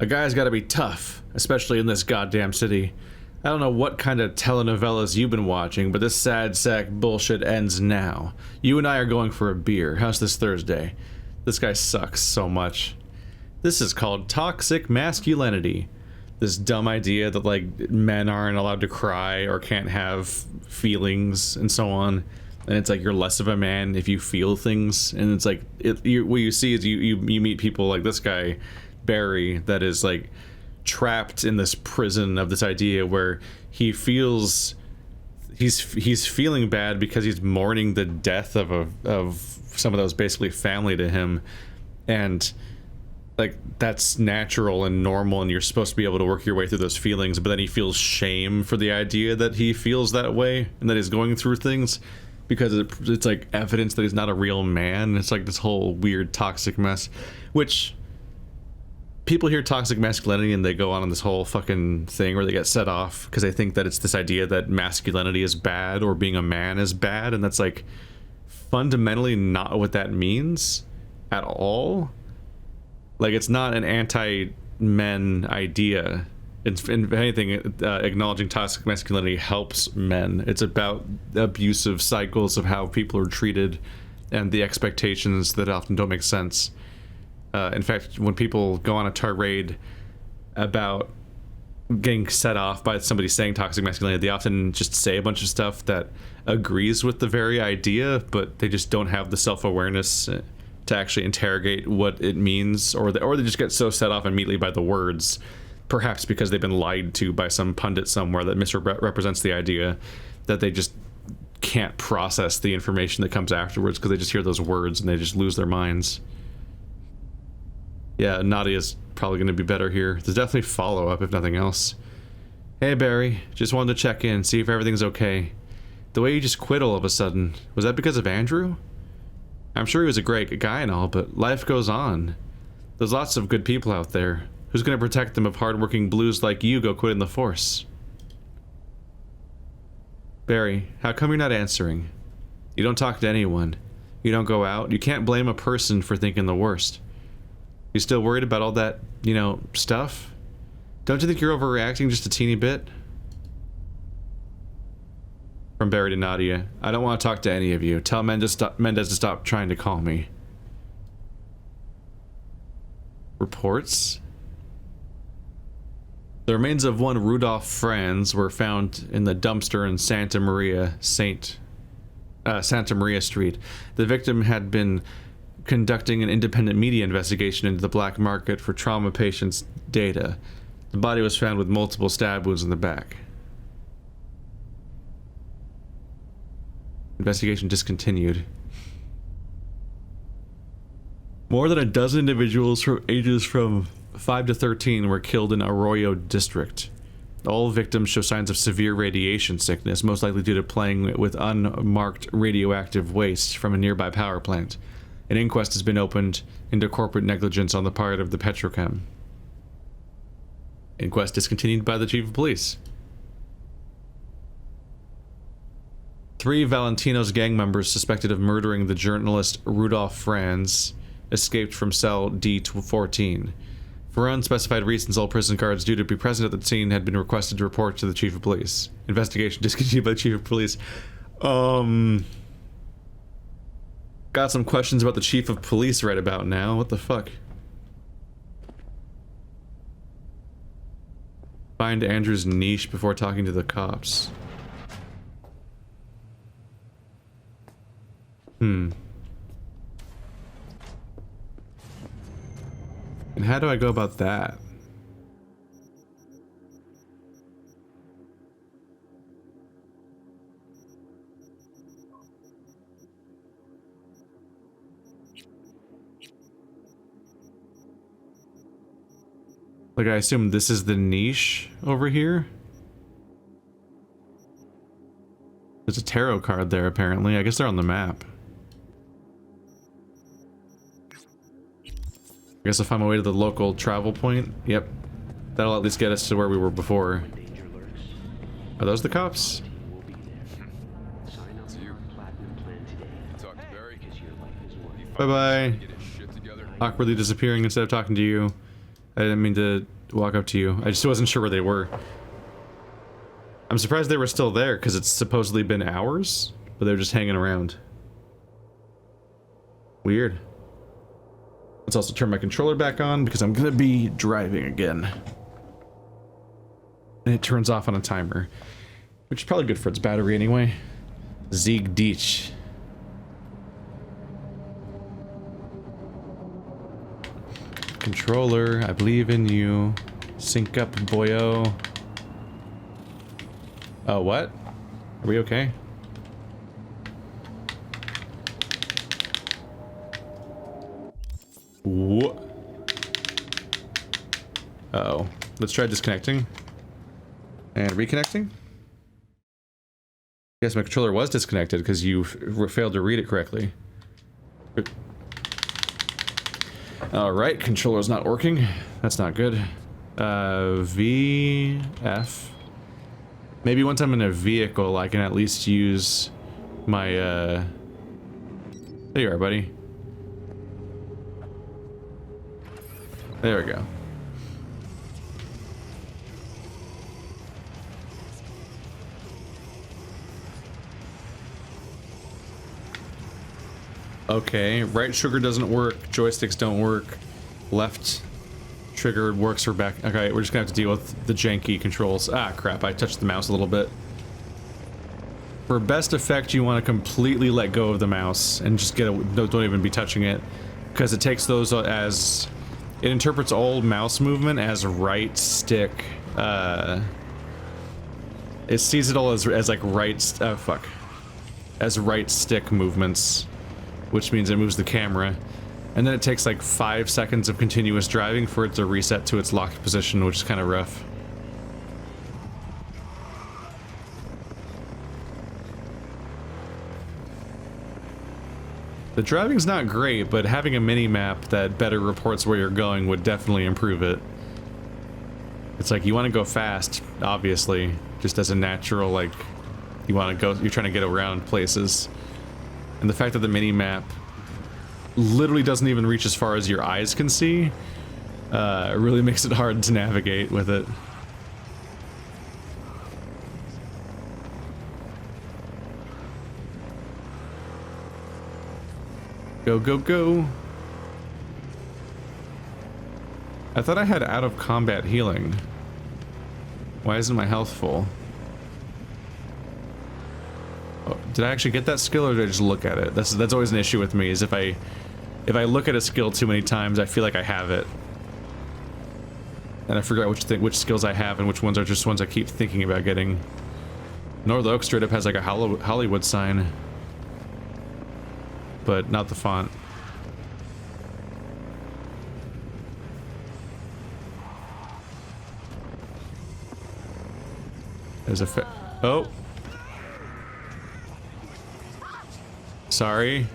A: A guy's gotta be tough, especially in this goddamn city. I don't know what kind of telenovelas you've been watching, but this sad sack bullshit ends now. You and I are going for a beer. How's this Thursday? This guy sucks so much. This is called toxic masculinity. This dumb idea that, like, men aren't allowed to cry or can't have feelings and so on. And it's like you're less of a man if you feel things. And it's like, what you see is you meet people like this guy, Barry, that is like trapped in this prison of this idea where he feels he's feeling bad because he's mourning the death of someone that was basically family to him, and like that's natural and normal and you're supposed to be able to work your way through those feelings, but then he feels shame for the idea that he feels that way and that he's going through things because it's like evidence that he's not a real man. It's like this whole weird toxic mess, which people hear toxic masculinity and they go on this whole fucking thing where they get set off because they think that it's this idea that masculinity is bad or being a man is bad, and that's like fundamentally not what that means at all. Like, it's not an anti-men idea. If anything, acknowledging toxic masculinity helps men. It's about abusive cycles of how people are treated and the expectations that often don't make sense. In fact, when people go on a tirade about getting set off by somebody saying toxic masculinity, they often just say a bunch of stuff that agrees with the very idea, but they just don't have the self-awareness to actually interrogate what it means, or they just get so set off immediately by the words, perhaps because they've been lied to by some pundit somewhere that misrepresents the idea, that they just can't process the information that comes afterwards because they just hear those words and they just lose their minds. Yeah, Nadia's probably going to be better here. There's definitely follow-up, if nothing else. Hey, Barry. Just wanted to check in, see if everything's okay. The way you just quit all of a sudden, was that because of Andrew? I'm sure he was a great guy and all, but life goes on. There's lots of good people out there. Who's going to protect them if hardworking blues like you go quit in the force? Barry, how come you're not answering? You don't talk to anyone. You don't go out. You can't blame a person for thinking the worst. You still worried about all that, you know, stuff? Don't you think you're overreacting just a teeny bit? From Barry to Nadia, I don't want to talk to any of you. Tell Mendez to stop trying to call me. Reports? The remains of one Rudolph Franz were found in the dumpster in Santa Maria Street. The victim had been conducting an independent media investigation into the black market for trauma patients' data. The body was found with multiple stab wounds in the back. Investigation discontinued. More than a dozen individuals from ages from 5 to 13 were killed in Arroyo District. All victims show signs of severe radiation sickness, most likely due to playing with unmarked radioactive waste from a nearby power plant. An inquest has been opened into corporate negligence on the part of the Petrochem. Inquest discontinued by the chief of police. 3 Valentino's gang members suspected of murdering the journalist Rudolph Franz escaped from cell D14. For unspecified reasons, all prison guards due to be present at the scene had been requested to report to the chief of police. Investigation discontinued by the chief of police. Got some questions about the chief of police right about now. What the fuck? Find Andrew's niche before talking to the cops. And how do I go about that? Like, I assume this is the niche over here? There's a tarot card there, apparently. I guess they're on the map. I guess I'll find my way to the local travel point. Yep. That'll at least get us to where we were before. Are those the cops? Bye-bye. Awkwardly disappearing instead of talking to you. I didn't mean to walk up to you. I just wasn't sure where they were. I'm surprised they were still there, because it's supposedly been hours, but they're just hanging around. Weird. Let's also turn my controller back on, because I'm gonna be driving again. And it turns off on a timer, which is probably good for its battery anyway. Zieg Deech. Controller, I believe in you. Sync up, boyo. Oh, what? Are we okay? What? Uh-oh. Let's try disconnecting. And reconnecting? Yes, my controller was disconnected because you failed to read it correctly. Alright, controller's not working. That's not good. VF. Maybe once I'm in a vehicle, I can at least use my, There you are, buddy. There we go. Okay, right trigger doesn't work, joysticks don't work, left trigger works for back. Okay, we're just gonna have to deal with the janky controls. Ah, crap, I touched the mouse a little bit. For best effect, you want to completely let go of the mouse and just get a, don't even be touching it, because it takes those as, it interprets all mouse movement as right stick, it sees it all as like right, as right stick movements, which means it moves the camera, and then it takes like 5 seconds of continuous driving for it to reset to its locked position, which is kind of rough. The driving's not great, but having a mini-map that better reports where you're going would definitely improve it. It's like, you want to go fast, obviously, just as a natural, like, you want to go, you're trying to get around places. And the fact that the mini-map literally doesn't even reach as far as your eyes can see, really makes it hard to navigate with it. Go, go, go. I thought I had out of combat healing. Why isn't my health full? Oh, did I actually get that skill, or did I just look at it? That's always an issue with me, is if I look at a skill too many times, I feel like I have it. And I forget which skills I have and which ones are just ones I keep thinking about getting. North Oak straight up has like a Hollywood sign. But not the font. There's a oh. Sorry.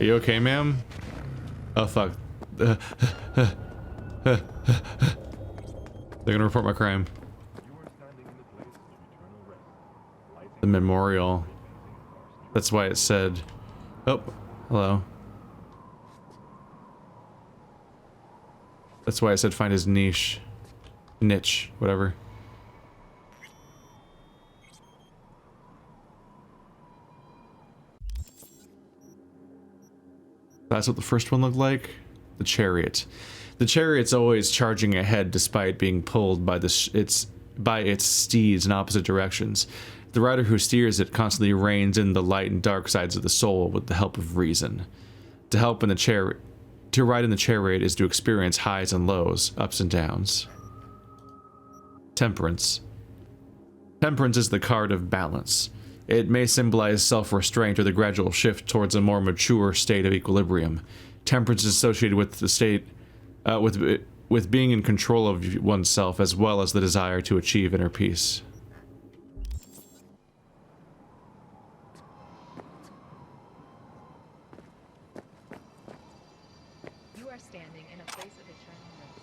A: Are you okay, ma'am? Oh, fuck. They're gonna report my crime. The memorial. That's why it said... Oh, hello. That's why I said find his niche. Niche, whatever. That's what the first one looked like. The chariot. The chariot's always charging ahead despite being pulled by its steeds in opposite directions. The rider who steers it constantly reins in the light and dark sides of the soul with the help of reason. To ride in the chariot is to experience highs and lows, ups and downs. Temperance. Temperance is the card of balance. It may symbolize self-restraint or the gradual shift towards a more mature state of equilibrium. Temperance is associated with the state, with being in control of oneself, as well as the desire to achieve inner peace.
F: You are standing in a place of eternal rest.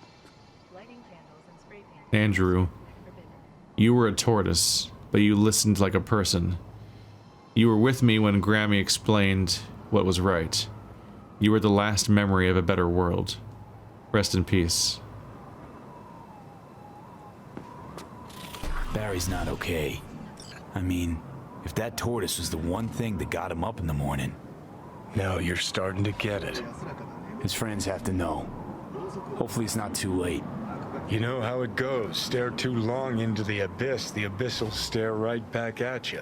F: Lighting candles and spray paint.
A: Andrew, you were a tortoise, but you listened like a person. You were with me when Grammy explained what was right. You were the last memory of a better world. Rest in peace.
C: Barry's not okay. I mean, if that tortoise was the one thing that got him up in the morning.
J: Now you're starting to get it.
C: His friends have to know. Hopefully it's not too late.
K: You know how it goes. Stare too long into the abyss will stare right back at you.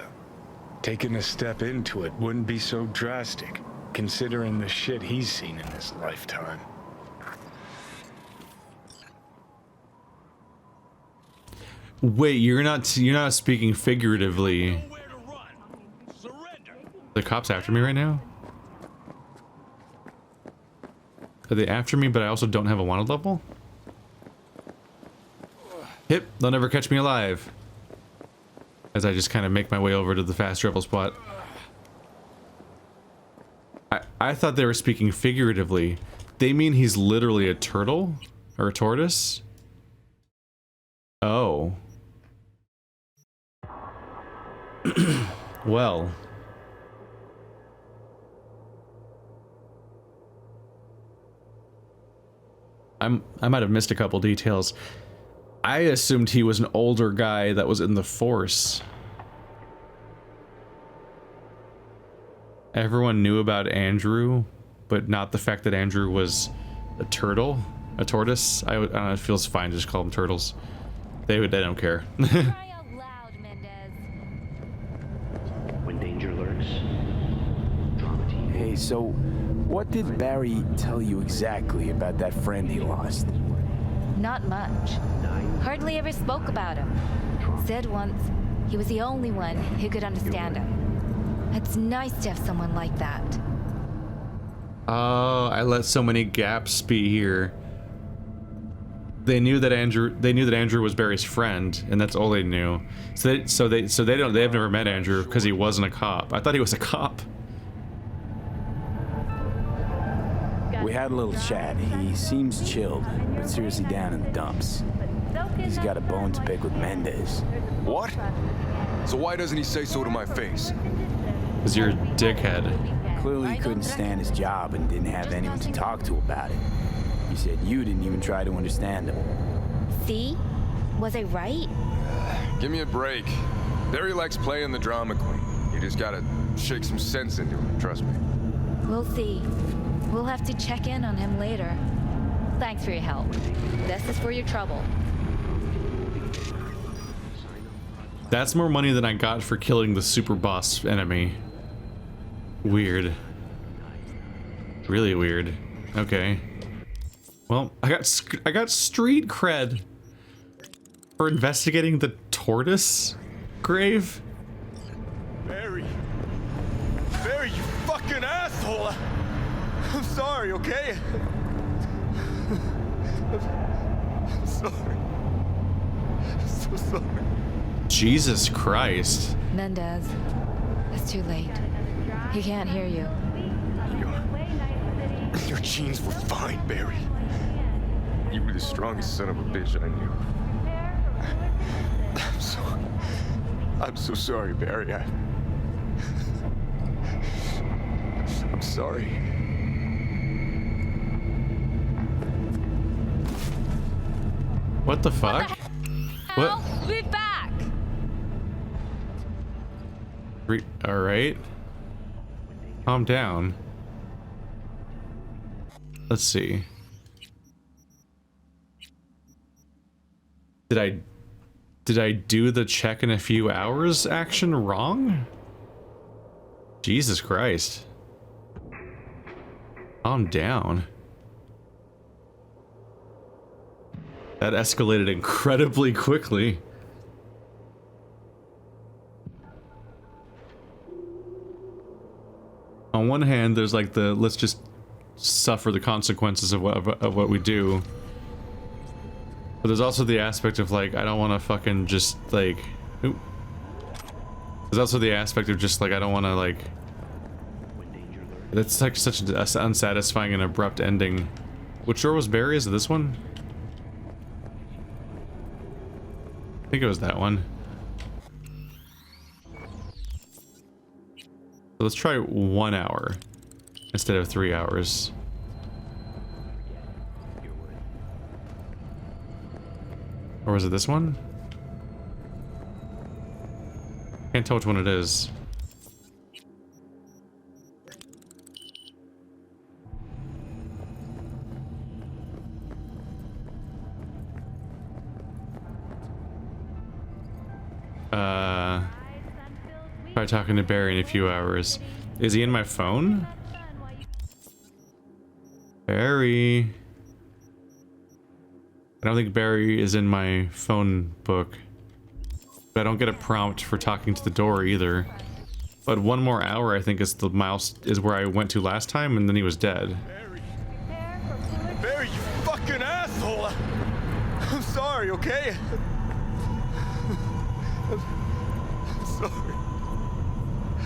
K: Taking a step into it wouldn't be so drastic, considering the shit he's seen in his lifetime.
A: Wait, you're not speaking figuratively. The cops after me right now? Are they after me, but I also don't have a wanted level? Hip, they'll never catch me alive. As I just kind of make my way over to the fast travel spot. I thought they were speaking figuratively. They mean he's literally a turtle? Or a tortoise? Oh. Well. I might have missed a couple details. I assumed he was an older guy that was in the force. Everyone knew about Andrew, but not the fact that Andrew was a turtle, a tortoise. I don't know, it feels fine to just call them turtles. They don't care.
F: Cry out loud, Mendez.
L: When danger lurks, drama team.
C: Hey, so what did Barry tell you exactly about that friend he lost?
F: Not much. Hardly ever spoke about him. Said once he was the only one who could understand him. It's nice to have someone like that.
A: Oh, I let so many gaps be here. They knew that Andrew was Barry's friend, and that's all they knew. They've never met Andrew because he wasn't a cop. I thought he was a cop.
C: We had a little chat. He seems chilled, but seriously down in the dumps. He's got a bone to pick with Mendez.
G: What? So why doesn't he say so to my face?
A: Because you're a dickhead.
C: Clearly he couldn't stand his job and didn't have anyone to talk to about it. He said you didn't even try to understand him.
F: See? Was I right?
G: Give me a break. Barry likes playing the drama queen. You just gotta shake some sense into him, trust me.
F: We'll see. We'll have to check in on him later. Thanks for your help. This is for your trouble.
A: That's more money than I got for killing the super boss enemy. Weird. Really weird. Okay. Well, I got street cred for investigating the tortoise grave.
C: Barry, you fucking asshole! I'm sorry, okay? I'm sorry. I'm so sorry.
A: Jesus Christ.
M: Mendez, it's too late. He can't hear you.
G: Your genes were fine, Barry. You were the strongest son of a bitch I knew. I'm so sorry, Barry. I'm sorry.
A: What the fuck? What?
M: Be back.
A: All right. Calm down. Let's see. Did I do the check in a few hours action wrong? Jesus Christ. Calm down. That escalated incredibly quickly. On one hand, there's like the let's just suffer the consequences of what we do. But there's also the aspect of like, I don't want to fucking just like, oop. There's also the aspect of just like, I don't want to like, that's like such an unsatisfying and abrupt ending. Which door was Barry? Is it this one? I think it was that one. So let's try 1 hour instead of 3 hours. Or was it this one? Can't tell which one it is. Try talking to Barry in a few hours. Is he in my phone? Barry. I don't think Barry is in my phone book. But I don't get a prompt for talking to the door either. But 1 more hour I think is the is where I went to last time, and then he was dead.
C: Barry, you fucking asshole! I'm sorry, okay? I'm sorry.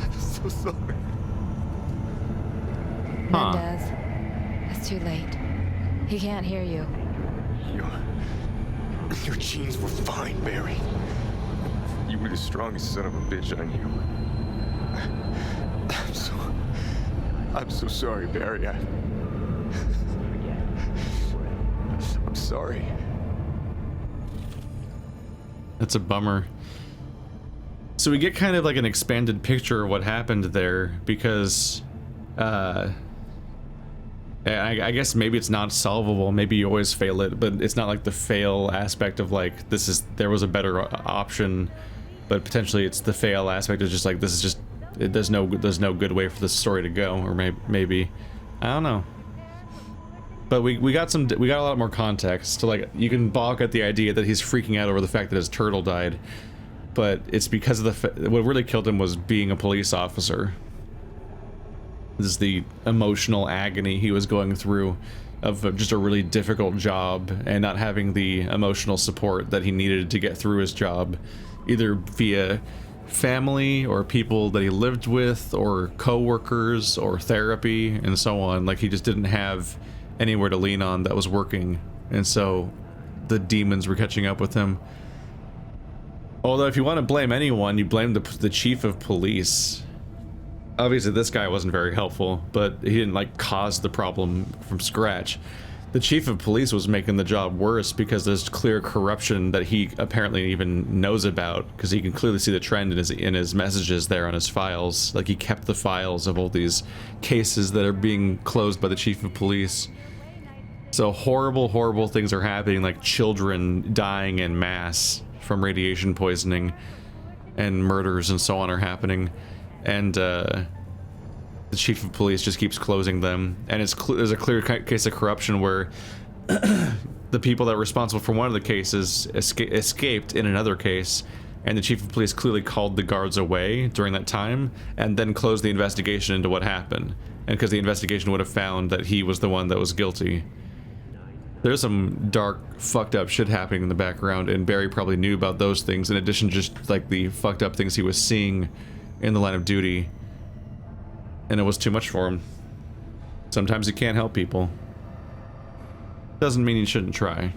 C: I'm so sorry.
A: Huh.
M: Mendez, it's too late. He can't hear you.
G: Your genes were fine, Barry. You were the strongest son of a bitch I knew. I'm so sorry, Barry. I'm sorry.
A: That's a bummer. So we get kind of like an expanded picture of what happened there, because I guess maybe it's not solvable, maybe you always fail it, but it's not like the fail aspect of like there was a better option, but potentially it's the fail aspect of just like this is just there's no good way for this story to go, or maybe I don't know. But we got a lot more context. So like you can balk at the idea that he's freaking out over the fact that his turtle died, but it's because of what really killed him was being a police officer. This is the emotional agony he was going through of just a really difficult job and not having the emotional support that he needed to get through his job, either via family or people that he lived with or co-workers or therapy and so on. Like he just didn't have anywhere to lean on that was working, and so the demons were catching up with him. Although if you want to blame anyone, you blame the chief of police. Obviously this guy wasn't very helpful, but he didn't like cause the problem from scratch. The chief of police was making the job worse because there's clear corruption that he apparently even knows about, because he can clearly see the trend in his messages there on his files. Like he kept the files of all these cases that are being closed by the chief of police. So horrible things are happening, like children dying en masse from radiation poisoning. and murders and so on are happening, and the chief of police just keeps closing them, and there's a clear case of corruption where the people that were responsible for one of the cases escaped in another case, and the chief of police clearly called the guards away during that time and then closed the investigation into what happened, and because the investigation would have found that he was the one that was guilty. There's some dark, fucked up shit happening in the background, and Barry probably knew about those things in addition to just like the fucked up things he was seeing in the line of duty, and it was too much for him. Sometimes you can't help people. Doesn't mean you shouldn't try.